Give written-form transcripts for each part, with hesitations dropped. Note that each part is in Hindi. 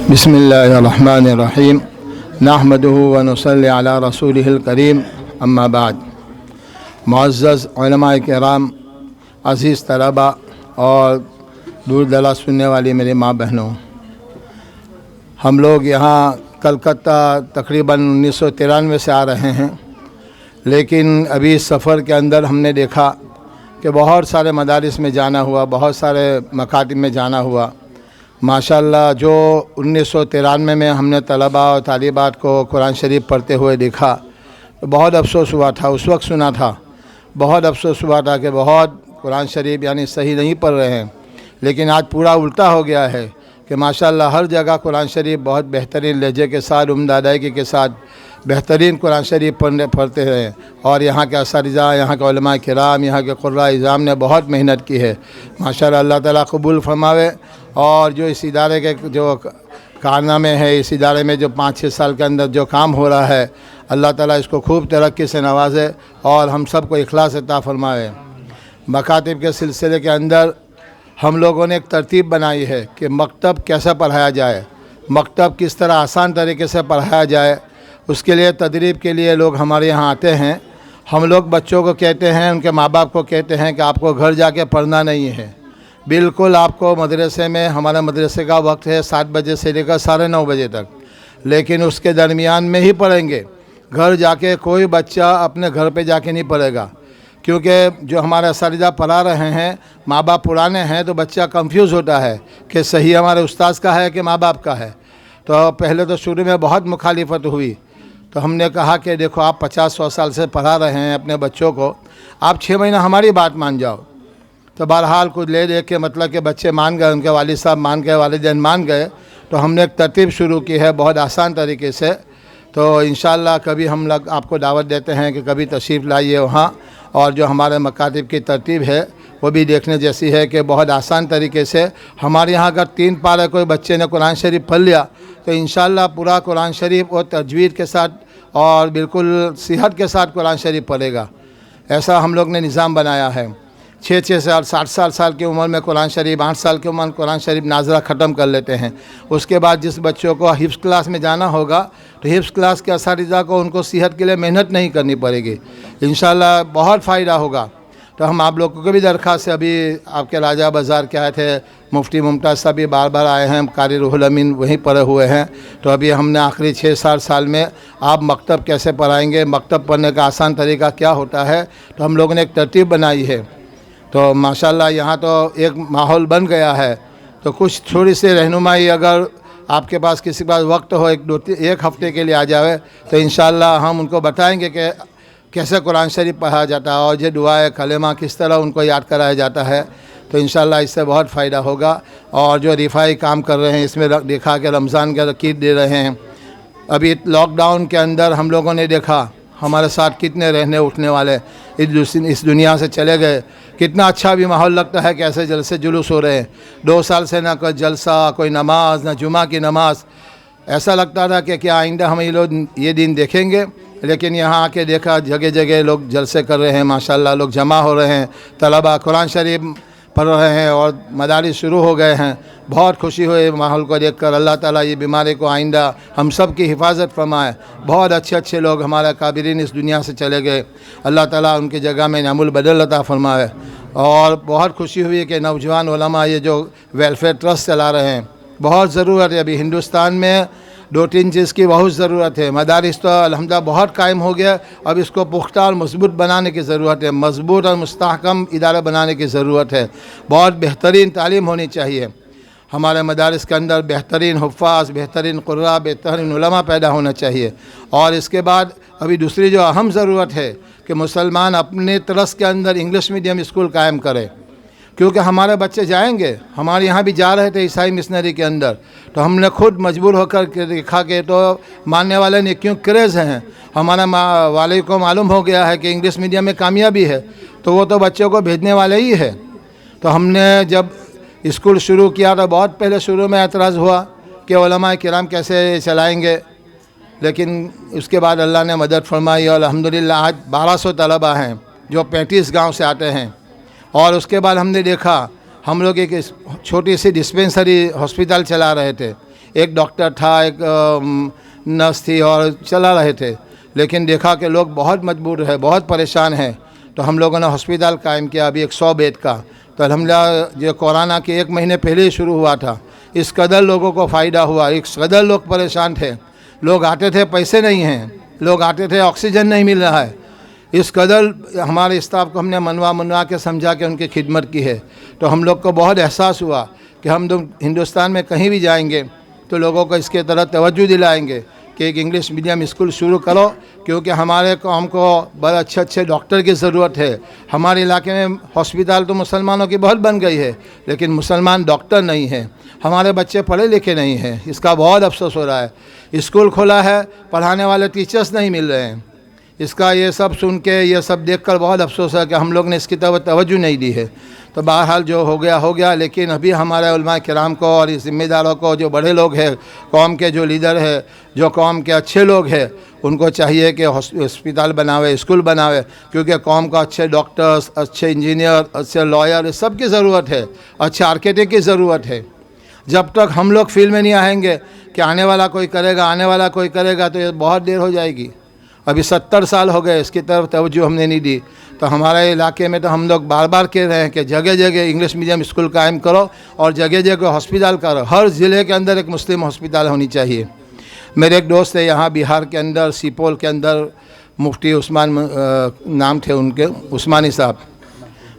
बिस्मिल्लाहिर्रहमानिर्रहीम नहमदुहु व नसल्ली अला रसूलिहिल करीम अम्मा बाद। मुअज़्ज़ज़ उलमाए किराम, अज़ीज़ तलबा और दूर दराज़ सुनने वाली मेरी माँ बहनों, हम लोग यहाँ कलकत्ता तकरीबन 1993 से आ रहे हैं। लेकिन अभी इस सफ़र के अंदर हमने देखा कि बहुत सारे मदारिस में जाना हुआ, बहुत सारे मकातिब में जाना हुआ। माशाअल्लाह जो 1993 में हमने तलबा और तालिबात को कुरान शरीफ पढ़ते हुए देखा तो बहुत अफसोस हुआ था। उस वक्त सुना था, बहुत अफसोस हुआ था कि बहुत कुरान शरीफ यानी सही नहीं पढ़ रहे हैं। लेकिन आज पूरा उल्टा हो गया है कि माशाअल्लाह हर जगह कुरान शरीफ बहुत बेहतरीन लहजे के साथ, उम्दा अदायगी के साथ बेहतरीन कुरान शरीफ पढ़ते हैं। और यहाँ के असातिज़ा, यहाँ के उलमाए किराम, यहाँ के क़ुर्रा इज़ाम ने बहुत मेहनत की है। माशाअल्लाह अल्लाह ताला कबूल फरमावे। और जो इस इदारे के जो कारनामे है, इस इदारे में जो 5-6 साल के अंदर जो काम हो रहा है, अल्लाह ताला इसको खूब तरक्की से नवाजे और हम सब को इखलास अता फरमाए। मकातिब के सिलसिले के अंदर हम लोगों ने एक तरतीब बनाई है कि मकतब कैसे पढ़ाया जाए, मकतब किस तरह आसान तरीके से पढ़ाया जाए। उसके लिए तदरीब के लिए लोग हमारे यहाँ आते हैं। हम लोग बच्चों को कहते हैं, उनके माँ बाप को कहते हैं कि आपको घर जाके पढ़ना नहीं है, बिल्कुल आपको मदरसे में, हमारे मदरसे का वक्त है 7 बजे से लेकर 9:30 बजे तक, लेकिन उसके दरमियान में ही पढ़ेंगे। घर जाके कोई बच्चा अपने घर पे जाके नहीं पढ़ेगा, क्योंकि जो हमारे असातिज़ा पढ़ा रहे हैं, माँ बाप पुराने हैं, तो बच्चा कंफ्यूज होता है कि सही हमारे उस्ताद का है कि माँ बाप का है। तो पहले तो शुरू में बहुत मुखालिफत हुई, तो हमने कहा कि देखो आप 50-100 साल से पढ़ा रहे हैं अपने बच्चों को, आप 6 महीना हमारी बात मान जाओ। तो बहरहाल कुछ ले दे के मतलब कि बच्चे मान गए, उनके वालिद साहब मान गए, वालिदैन मान गए। तो हमने एक तरतीब शुरू की है बहुत आसान तरीके से। तो इंशाअल्लाह कभी हम लोग आपको दावत देते हैं कि कभी तशरीफ़ लाइए वहाँ, और जो हमारे मकातिब की तरतीब है वो भी देखने जैसी है कि बहुत आसान तरीके से हमारे यहाँ अगर 3 पारे कोई बच्चे ने कुरान शरीफ पढ़ लिया तो इंशाअल्लाह पूरा कुरान शरीफ और तजवीद के साथ और बिल्कुल सेहत के साथ कुरान शरीफ पढ़ेगा। ऐसा हम लोग ने निज़ाम बनाया है। 6-6 साल, 60 साल की उम्र में कुरान शरीफ, 8 साल की उम्र में कुरान शरीफ नाज़रा ख़त्म कर लेते हैं। उसके बाद जिस बच्चों को हिफ्ज़ क्लास में जाना होगा तो हिफ्ज़ क्लास के असातिज़ा को उनको सेहत के लिए मेहनत नहीं करनी पड़ेगी। इंशाअल्लाह बहुत फ़ायदा होगा। तो हम आप लोगों को भी दरख्वास्त है, अभी आपके राजा बाज़ार के आए थे मुफ्ती मुमताज़ साहब भी बार आए हैं, कारी रूहुल अमीन वहीं पढ़े हुए हैं। तो अभी हमने आखिरी 6-7 साल में आप मकतब कैसे पढ़ाएंगे, मकतब पढ़ने का आसान तरीका क्या होता है, तो हम लोगों ने एक तरतीब बनाई है। तो माशाअल्लाह यहाँ तो एक माहौल बन गया है। तो कुछ थोड़ी सी रहनुमाई अगर आपके पास किसी के पास वक्त हो, एक हफ़्ते के लिए आ जाए तो इंशाअल्लाह हम उनको बताएंगे कि कैसे कुरान शरीफ पढ़ा जाता है और ये दुआए कलेमा किस तरह उनको याद कराया जाता है। तो इंशाअल्लाह इससे बहुत फ़ायदा होगा। और जो रिफाई काम कर रहे हैं इसमें देखा कि रमज़ान का किट दे रहे हैं। अभी लॉकडाउन के अंदर हम लोगों ने देखा हमारे साथ कितने रहने उठने वाले इस दुनिया से चले गए। कितना अच्छा भी माहौल लगता है, कैसे जलसे जुलूस हो रहे हैं। 2 साल से ना कोई जलसा, कोई नमाज, ना जुमा की नमाज। ऐसा लगता था कि क्या आइंदा हम ये लोग ये दिन देखेंगे, लेकिन यहाँ आके देखा जगह जगह लोग जलसे कर रहे हैं। माशाअल्लाह लोग जमा हो रहे हैं, तलबा कुरान शरीफ पढ़ रहे हैं और मदारिस शुरू हो गए हैं। बहुत खुशी हुई माहौल को देखकर। अल्लाह ताला ये बीमारी को आइंदा हम सब की हिफाजत फरमाए। बहुत अच्छे लोग हमारे काबिरीन इस दुनिया से चले गए, अल्लाह ताला उनकी जगह में नामुल बदल अता फरमाए। और बहुत खुशी हुई कि नौजवान उलमा ये जो वेलफेयर ट्रस्ट चला रहे हैं, बहुत ज़रूरत है। अभी हिंदुस्तान में 2-3 चीज़ की बहुत ज़रूरत है। मदारिस तो अल्हम्दुलिल्लाह बहुत कायम हो गया, अब इसको पुख्ता और मजबूत बनाने की ज़रूरत है, मजबूत और मुस्तहकम इदारा बनाने की ज़रूरत है। बहुत बेहतरीन तालीम होनी चाहिए हमारे मदारिस के अंदर, बेहतरीन हुफ़्फ़ाज़, बेहतरीन क़ुर्रा, बेहतरीन उलमा पैदा होना चाहिए। और इसके बाद अभी दूसरी जो अहम ज़रूरत है कि मुसलमान अपने तरस के अंदर इंग्लिश मीडियम स्कूल कायम करें, क्योंकि हमारे बच्चे जाएंगे। हमारे यहाँ भी जा रहे थे ईसाई मिशनरी के अंदर, तो हमने खुद मजबूर होकर के देखा कि तो मानने वाले ने क्यों क्रेज़ हैं। हमारा वाले को मालूम हो गया है कि इंग्लिश मीडियम में कामयाबी है, तो वो तो बच्चों को भेजने वाले ही है। तो हमने जब स्कूल शुरू किया तो बहुत पहले शुरू में एतराज़ हुआ कि उलमाए किराम कैसे चलाएँगे, लेकिन उसके बाद अल्लाह ने मदद फरमाई और अल्हम्दुलिल्लाह आज 1200 तलबा हैं जो 35 गाँव से आते हैं। और उसके बाद हमने देखा हम लोग एक छोटी सी डिस्पेंसरी हॉस्पिटल चला रहे थे, एक डॉक्टर था, एक नर्स थी और चला रहे थे। लेकिन देखा कि लोग बहुत मजबूर है, बहुत परेशान हैं, तो हम लोगों ने हॉस्पिटल कायम किया अभी 100 बेड का। तो अल्हम्दुलिल्लाह जो कोरोना के 1 महीने पहले ही शुरू हुआ था, इस कदर लोगों को फ़ायदा हुआ, इस कदर लोग परेशान थे। लोग आते थे, पैसे नहीं हैं, लोग आते थे, ऑक्सीजन नहीं मिल रहा है। इस कदर हमारे स्टाफ को हमने मनवा के समझा के उनकी खिदमत की है। तो हम लोग को बहुत एहसास हुआ कि हम तो हिंदुस्तान में कहीं भी जाएंगे तो लोगों को इसके तरफ तवज्जो दिलाएंगे कि एक इंग्लिश मीडियम स्कूल शुरू करो, क्योंकि हमारे कौम को बड़े अच्छे अच्छे डॉक्टर की ज़रूरत है। हमारे इलाके में हॉस्पिटल तो मुसलमानों की बहुत बन गई है, लेकिन मुसलमान डॉक्टर नहीं हैं, हमारे बच्चे पढ़े लिखे नहीं हैं। इसका बहुत अफसोस हो रहा है। स्कूल खोला है, पढ़ाने वाले टीचर्स नहीं मिल रहे हैं। इसका ये सब सुन के, ये सब देखकर बहुत अफसोस है कि हम लोग ने इसकी तरफ तवज्जो नहीं दी है। तो बहरहाल जो हो गया, लेकिन अभी हमारे उलमा किराम को और इस ज़िम्मेदारों को, जो बड़े लोग हैं कौम के, जो लीडर है, जो कौम के अच्छे लोग हैं, उनको चाहिए कि हॉस्पिटल बनावे, स्कूल बनावे, क्योंकि कौम को अच्छे डॉक्टर्स, अच्छे इंजीनियर, अच्छे लॉयर, इस सब की ज़रूरत है, अच्छे आर्किटेक्ट की ज़रूरत है। जब तक हम लोग फील्ड में नहीं आएंगे कि आने वाला कोई करेगा, तो ये बहुत देर हो जाएगी। अभी 70 साल हो गए, इसकी तरफ तवज्जो हमने नहीं दी। तो हमारे इलाके में तो हम लोग बार बार कह रहे हैं कि जगह जगह इंग्लिश मीडियम स्कूल कायम करो और जगह जगह हॉस्पिटल करो। हर ज़िले के अंदर एक मुस्लिम हॉस्पिटल होनी चाहिए। मेरे एक दोस्त है यहाँ बिहार के अंदर, सीपोल के अंदर, मुफ्ती उस्मान नाम थे उनके, उस्मानी साहब।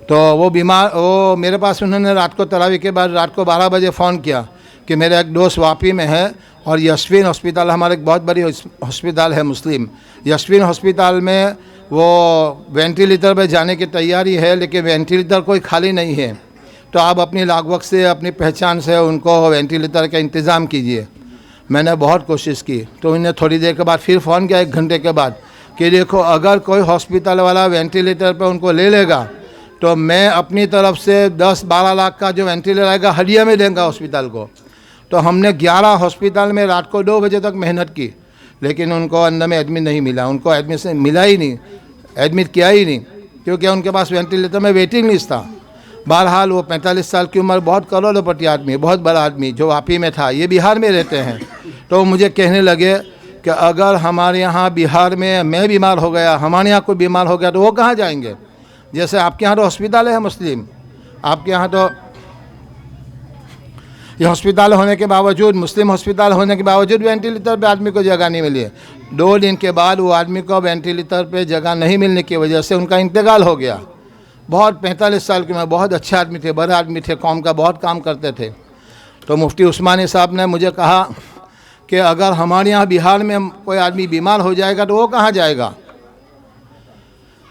तो वो मेरे पास उन्होंने रात को तरावी के बाद रात को 12 बजे फ़ोन किया कि मेरा एक दोस्त वापी में है और यशविन हॉस्पिटल, हमारे एक बहुत बड़ी हॉस्पिटल है मुस्लिम, यशविन हॉस्पिटल में वो वेंटिलेटर पे जाने की तैयारी है, लेकिन वेंटिलेटर कोई खाली नहीं है। तो आप अपनी लागवक से, अपनी पहचान से उनको वेंटिलेटर का इंतज़ाम कीजिए। मैंने बहुत कोशिश की, तो उन्हें थोड़ी देर के बाद फिर फ़ोन किया 1 घंटे के बाद कि देखो अगर कोई हॉस्पिटल वाला वेंटिलेटर पर उनको ले लेगा तो मैं अपनी तरफ से 10-12 लाख का जो वेंटिलेटर आएगा हदिया में देंगे हॉस्पिटल को। तो हमने 11 हॉस्पिटल में रात को 2 बजे तक मेहनत की, लेकिन उनको अंदर में एडमिट नहीं मिला, उनको एडमिशन मिला ही नहीं, एडमिट किया ही नहीं, क्योंकि उनके पास वेंटिलेटर में वेटिंग लिस्ट था। बहरहाल वो 45 साल की उम्र, बहुत करोड़पति आदमी, बहुत बड़ा आदमी, जो वापी में था, ये बिहार में रहते हैं। तो मुझे कहने लगे कि अगर हमारे यहाँ बिहार में मैं बीमार हो गया, हमारे यहाँ कोई बीमार हो गया, तो वो कहाँ जाएंगे? जैसे आपके यहाँ तो हॉस्पिटल है मुस्लिम, आपके यहाँ तो ये हॉस्पिटल होने के बावजूद, मुस्लिम हॉस्पिटल होने के बावजूद वेंटिलेटर पे आदमी को जगह नहीं मिली है। 2 दिन के बाद वो आदमी को वेंटिलेटर पे जगह नहीं मिलने की वजह से उनका इंतकाल हो गया। बहुत 45 साल की उम्र, बहुत अच्छे आदमी थे, बड़े आदमी थे, कौम का बहुत काम करते थे। तो मुफ्ती उस्मानी साहब ने मुझे कहा कि अगर हमारे यहाँ बिहार में कोई आदमी बीमार हो जाएगा तो वो कहाँ जाएगा?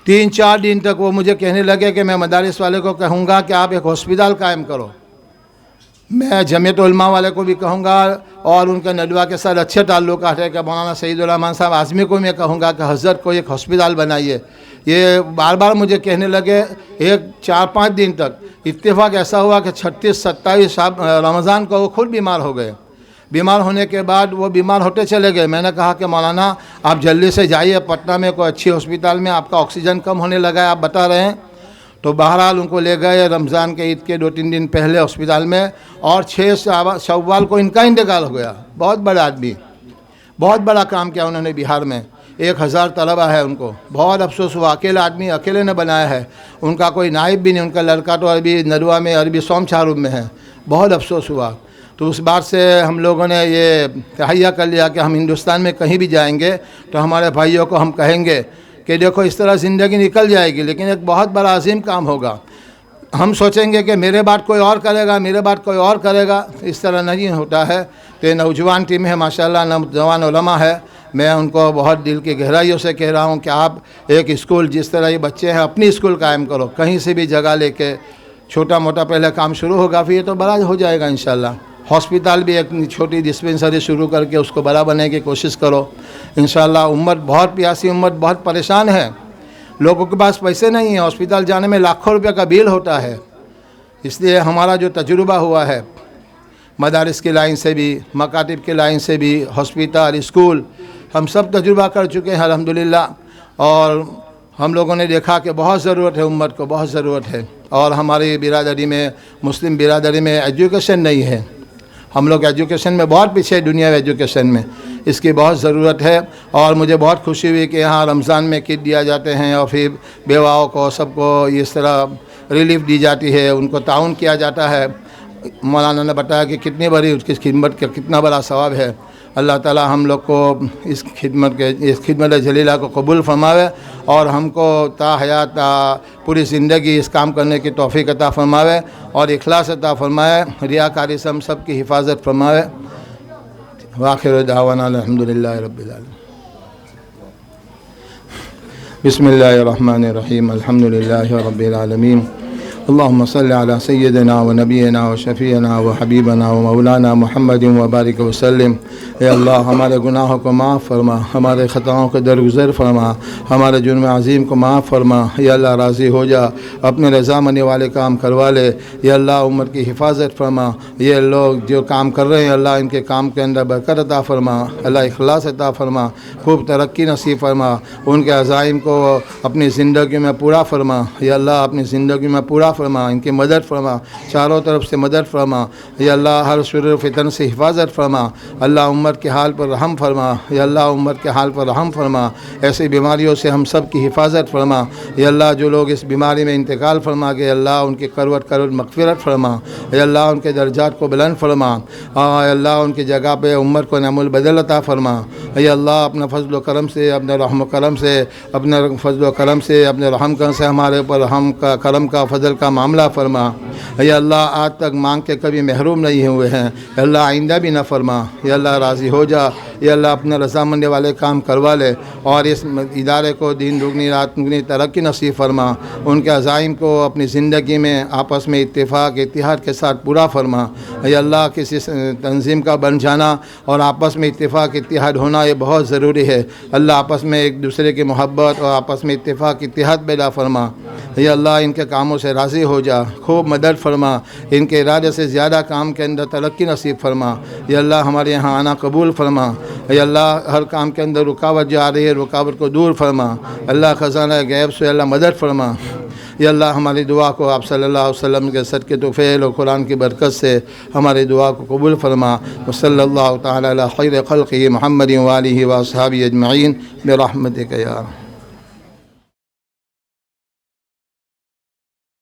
3-4 दिन तक वो मुझे कहने लगे कि मैं मदारिस वाले को कहूँगा कि आप एक हॉस्पिटल कायम करो, मैं जमीयत उलमा वाले को भी कहूँगा और उनके नडवा के साथ अच्छे ताल्लुकात है कि मौलाना सईदुर रहमान साहब आज़मी को मैं कहूँगा कि हज़रत को एक हॉस्पिटल बनाइए। ये बार बार मुझे कहने लगे। एक 4-5 दिन तक इत्तेफाक ऐसा हुआ कि 36-27 रमज़ान को वो खुद बीमार हो गए। बीमार होने के बाद वो बीमार होते चले गए। मैंने कहा कि मौलाना आप जल्दी से जाइए पटना में कोई अच्छी हॉस्पिटल में, आपका ऑक्सीजन कम होने लगा है, आप बता रहे हैं। तो बहरहाल उनको ले गए रमज़ान के ईद के 2-3 दिन पहले हॉस्पिटल में, और 6 शव्वाल को इनका इंतकाल हो गया। बहुत बड़ा आदमी, बहुत बड़ा काम किया उन्होंने बिहार में। 1000 तलबा है उनको, बहुत अफसोस हुआ। अकेला आदमी अकेले ने बनाया है, उनका कोई नाइब भी नहीं, उनका लड़का तो अरबी नदवा में, अरबी सोम शाहरुब में है। बहुत अफसोस हुआ। तो उस बात से हम लोगों ने ये तहैया कर लिया कि हम हिंदुस्तान में कहीं भी जाएंगे तो हमारे भाइयों को हम कहेंगे कि देखो इस तरह ज़िंदगी निकल जाएगी, लेकिन एक बहुत बड़ा अजीम काम होगा। हम सोचेंगे कि मेरे बाद कोई और करेगा, मेरे बाद कोई और करेगा, इस तरह नहीं होता है। तो नौजवान टीम है माशाल्लाह, नौजवान उलमा है। मैं उनको बहुत दिल की गहराइयों से कह रहा हूँ कि आप एक स्कूल, जिस तरह ये बच्चे हैं, अपनी स्कूल कायम करो, कहीं से भी जगह लेके। छोटा मोटा पहले काम शुरू होगा, फिर ये तो बड़ा हो जाएगा इंशाल्लाह। हॉस्पिटल भी एक छोटी डिस्पेंसरी शुरू करके उसको बड़ा बनाने की कोशिश करो इंशाल्लाह। उम्मत बहुत प्यासी, उम्मत बहुत परेशान है, लोगों के पास पैसे नहीं है, हॉस्पिटल जाने में लाखों रुपये का बिल होता है। इसलिए हमारा जो तजुर्बा हुआ है मदारिस की लाइन से भी, मकातिब की लाइन से भी, हॉस्पिटल, स्कूल, हम सब तजुर्बा कर चुके हैं अल्हम्दुलिल्लाह। और हम लोगों ने देखा कि बहुत ज़रूरत है, उम्मत को बहुत ज़रूरत है। और हमारी बिरादरी में, मुस्लिम बिरादरी में एजुकेशन नहीं है, हम लोग एजुकेशन में बहुत पीछे है, दुनिया में एजुकेशन में इसकी बहुत ज़रूरत है। और मुझे बहुत खुशी हुई कि यहाँ रमज़ान में किट दिया जाते हैं और फिर बेवाओं को सबको इस तरह रिलीफ दी जाती है, उनको ताउन किया जाता है। मौलाना ने बताया कि कितनी बड़ी उसकी खिदमत का कितना बड़ा सवाब है। अल्लाह ताला हम लोग को इस खिदमत जलीला को कबूल फरमावे और हमको ता हयात पूरी ज़िंदगी इस काम करने की तौफीक अता फरमावे और इखलास अता फरमाए, रियाकारी से हम सब की हिफाजत फरमावे। वाखिर दावाना अल्हम्दुलिल्लाहि रब्बिल आलमीन। बिस्मिल्लाहिर्रहमानिर्रहीम अल्हम्दुलिल्लाहि रब्बिल आलमीन। अल्लाहुम्मा सल्लि अला सय्यिदिना व नबीना व शफ़ीना व हबीबना व मौलाना मुहम्मदिन व बारिक वसल्लम। ए अल्लाह हमारे गुनाहों को माफ़ फरमा, हमारे ख़ताओं को दरगुज़र फरमा, हमारे जुर्म अज़ीम को माफ़ फरमा। या अल्लाह राज़ी हो जा, अपने रज़ा मनी वाले काम करवा ले। या अल्लाह उम्मत की हिफाजत फरमा। ये लोग जो काम कर रहे हैं अल्लाह इनके काम के अंदर बरकत अता फरमा, अल्लाह इखलास अता फरमा, खूब तरक्की नसीब फरमा, उनके अज़ाइम को अपनी ज़िंदगी में पूरा फरमा। या अल्लाह अपनी ज़िंदगी में पूरा फरमा, इनकी मदद फरमा, चारों तरफ से मदद फरमा। या अल्लाह हर शुर फितन से हिफाजत फरमा। अल्लाह उम्मत के हाल पर रहम फरमा। या अल्लाह उम्मत के हाल पर रहम फरमा, ऐसी बीमारियों से हम सब की हिफाजत फरमा। या अल्लाह जो लोग इस बीमारी में इंतकाल फरमा गए अल्लाह उनकी करवट करवट मग़फ़िरत फरमा। या अल्लाह उनके दर्जात को बुलंद फरमा। या अल्लाह उनकी जगह पे उम्मत को नमुल बदल अता फरमा। या अल्लाह अपने फजल करम से, अपने रहम करम से, अपने फजल करम से, अपने रहम करम से हमारे ऊपर हम का करम का फजल का मामला फरमा। या अल्लाह आज तक मांग के कभी महरूम नहीं हुए हैं, अल्लाह आइंदा भी न फरमा। या अल्लाह राज़ी हो जा। या अल्लाह अपने रज़ामंदी वाले काम करवा ले और इस इदारे को दिन दुगनी रात दुगनी तरक्की नसीब फरमा। उनके अज़ाइम को अपनी ज़िंदगी में आपस में इत्तेफाक इत्तिहाद के साथ पूरा फरमा। या अल्लाह किसी तंजीम का बन जाना और आपस में इत्तेफाक इत्तिहाद होना ये बहुत ज़रूरी है। अल्लाह आपस में एक दूसरे की मोहब्बत और आपस में इत्तेफाक इत्तिहाद पैदा फरमा। या अल्लाह इनके कामों से राज़ी हो जा, खूब मदद फरमा, इनके इरादे से ज़्यादा काम के अंदर तरक्की नसीब फरमा। या अल्लाह हमारे यहाँ आना कबूल फरमा। या अल्लाह हर काम के अंदर रुकावट जो आ रही है रुकावट को दूर फरमा। अल्लाह ख़ज़ाना गैब से अल्लाह मदद फरमा। या अल्लाह हमारी दुआ को आप सल्लल्लाहु अलैहि वसल्लम के सदक़े तुफ़ैल और कुरान की बरकत से हमारी दुआ को कबूल फरमा। सल्लल्लाहु तआला अला खैर खल्क़िही मुहम्मदिन व आलिहि व अस्हाबिही अजमईन बिरहमतिक या